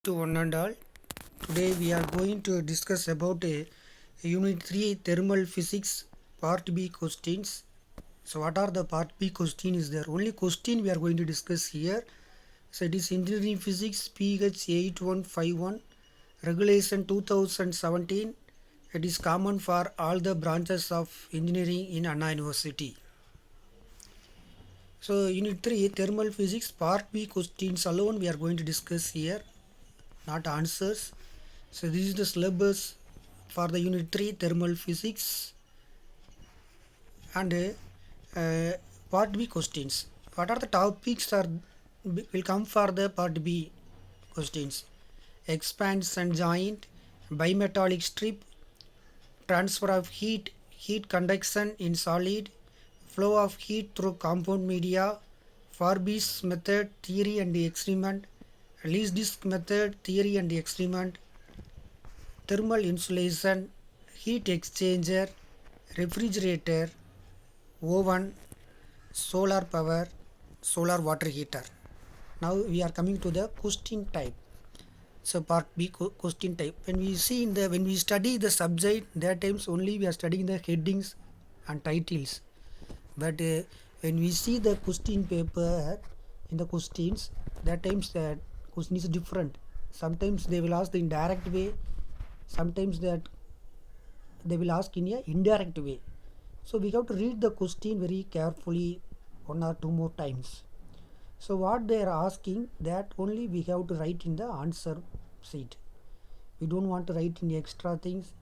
To one and all. Today we are going to discuss about Unit 3 Thermal Physics Part B questions. So what are the Part B question is there? Only question we are going to discuss here. So it is Engineering Physics PH 8151 Regulation 2017. It is common for all the branches of engineering in Anna University. So Unit 3 Thermal Physics Part B questions alone we are going to discuss here, not answers. So this is the syllabus for the unit 3 thermal physics and part B questions. What are the topics are will come for the part B questions? Expansion joint, bimetallic strip, transfer of heat, heat conduction in solid, flow of heat through compound media, Farby's method, theory and experiment, least disk method, theory and experiment, thermal insulation, heat exchanger, refrigerator, oven, solar power, solar water heater. Now we are coming to the question type. So part B question type. When we study the subject, that times only we are studying the headings and titles. But when we see the question paper in the questions, that times the question is different. Sometimes they will ask the indirect way. Sometimes that they will ask in a indirect way. So we have to read the question very carefully one or two more times. So what they are asking, that only we have to write in the answer sheet. We don't want to write in extra things.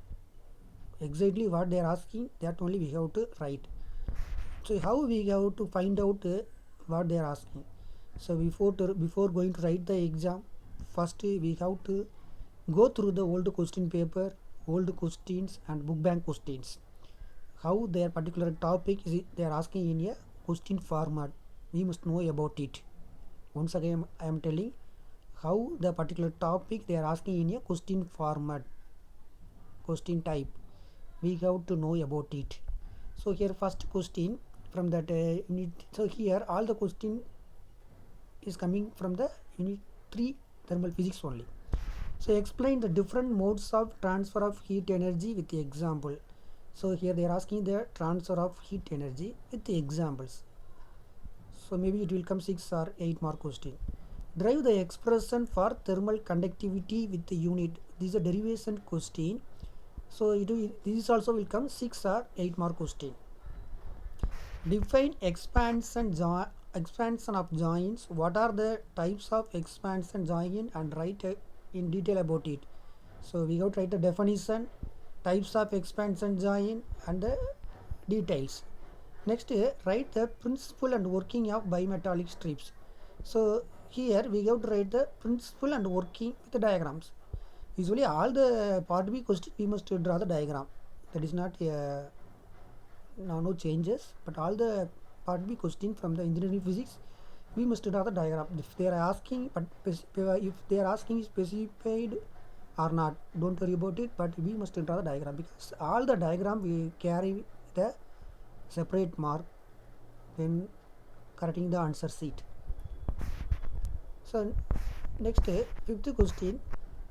Exactly what they are asking, that only we have to write. So how we have to find out what they are asking? So before going to write the exam, first we have to go through the old question paper, old questions and book bank questions. How their particular topic is they are asking in a question format. We must know about it. Once again I am telling how the particular topic they are asking in a question format, question type. We have to know about it. So here first question from that unit. So here all the question is coming from the unit 3 thermal physics only. So explain the different modes of transfer of heat energy with the example. So here they are asking the transfer of heat energy with the examples. So maybe it will come 6 or 8 mark question. Derive the expression for thermal conductivity with the unit. This is a derivation question. So this also will come 6 or 8 mark question. Define expansion of joints. What are the types of expansion joint and write in detail about it. So we have to write the definition, types of expansion joint and the details. Next, write the principle and working of bimetallic strips. So here we have to write the principle and working with the diagrams. Usually all the part B question we must draw the diagram. That is not now no changes, but all the part B question from the engineering physics we must draw the diagram. If they are asking, but if they are asking specified or not, don't worry about it. But we must draw the diagram because all the diagram we carry the separate mark when correcting the answer sheet. So next fifth question,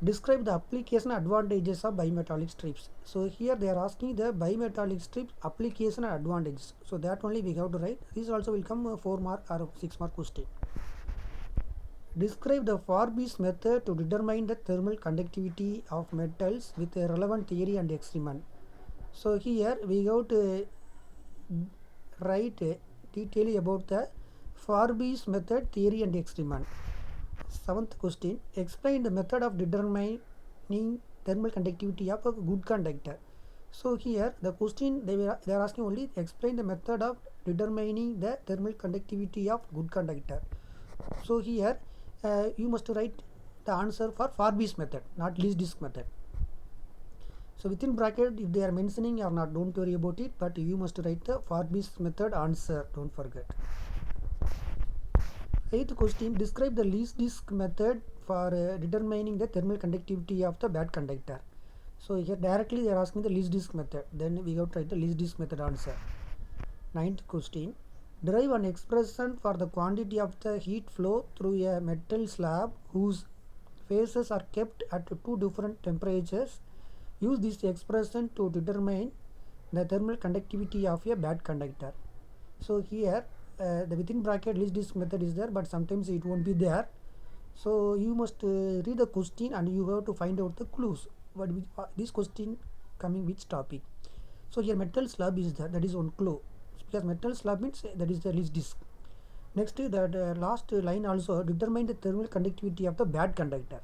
describe the application advantages of bimetallic strips. So here they are asking the bimetallic strips application and advantages. So that only we have to write. This also will come 4 mark or 6 mark question. Describe the Farby's method to determine the thermal conductivity of metals with a relevant theory and experiment. So here we have to write detail about the Farby's method, theory and experiment. Seventh question, explain the method of determining thermal conductivity of a good conductor. So here the question they are asking only explain the method of determining the thermal conductivity of good conductor. So here you must write the answer for Farby's method, not least disk method. So within bracket if they are mentioning or not, don't worry about it, but you must write the Farby's method answer, don't forget. Eighth question, describe the least disk method for determining the thermal conductivity of the bad conductor. So here directly they are asking the least disk method, then we have to write the least disk method answer. Ninth question, derive an expression for the quantity of the heat flow through a metal slab whose phases are kept at two different temperatures. Use this expression to determine the thermal conductivity of a bad conductor. So here the within bracket least disk method is there, but sometimes it won't be there. So you must read the question and you have to find out the clues. What this question coming which topic? So here metal slab is there, that is one clue, because metal slab means that is the least disk. Next, the last line also determine the thermal conductivity of the bad conductor.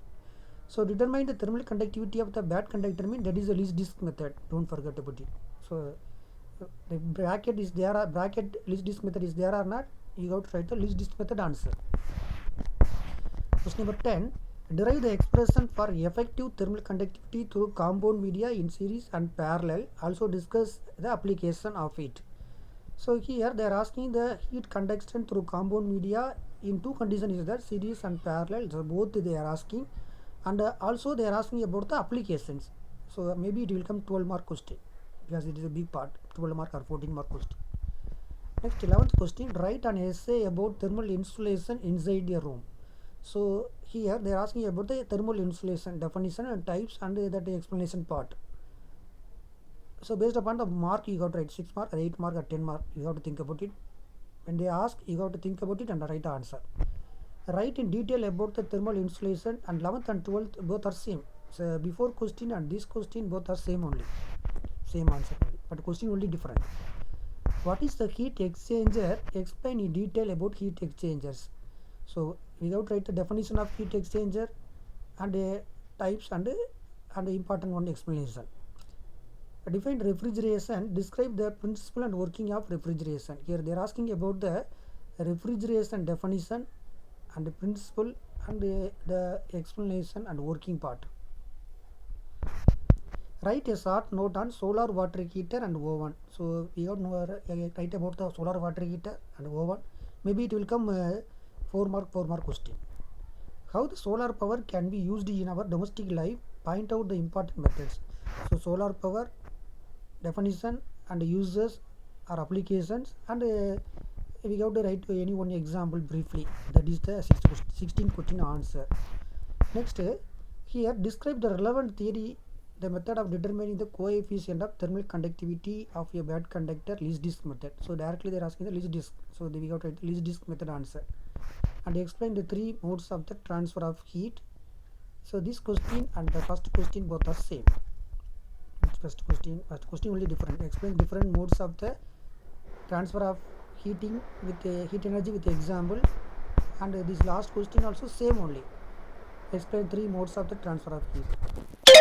So determine the thermal conductivity of the bad conductor means that is the least disk method. Don't forget about it. So the bracket is there, bracket least disk method is there or not, you have to write the least disk method answer. Question number 10. Derive the expression for effective thermal conductivity through compound media in series and parallel. Also discuss the application of it. So here they are asking the heat conduction through compound media in two conditions is that series and parallel. So both they are asking, and also they are asking about the applications. So maybe it will come 12 mark question, because it is a big part, 12 mark or 14 mark question. Next 11th question, write an essay about thermal insulation inside a room. So here they are asking about the thermal insulation definition and types and that explanation part. So based upon the mark you have to write 6 mark or 8 mark or 10 mark, you have to think about it. When they ask, you have to think about it and write the answer. Write in detail about the thermal insulation, and 11th and 12th both are same. So before question and this question both are same only, same answer only, but question only different. What is the heat exchanger? Explain in detail about heat exchangers. So we have to write the definition of heat exchanger and types and important one explanation. Define refrigeration. Describe the principle and working of refrigeration. Here they are asking about the refrigeration definition and the principle and the explanation and working part. Write a short note on solar water heater and oven. So we have to write about the solar water heater and oven. Maybe it will come 4 mark question. How the solar power can be used in our domestic life? Point out the important methods. So solar power definition and uses or applications, and we have to write any one example briefly. That is the 16th question answer. Next, here describe the relevant theory, the method of determining the coefficient of thermal conductivity of a bad conductor, least disk method. So directly they are asking the least disk. So we have to write the least disk method answer. And explain the three modes of the transfer of heat. So this question and the first question both are same. First question only different. Explain different modes of the transfer of heating with heat energy with example, and this last question also same only. Explain three modes of the transfer of heat.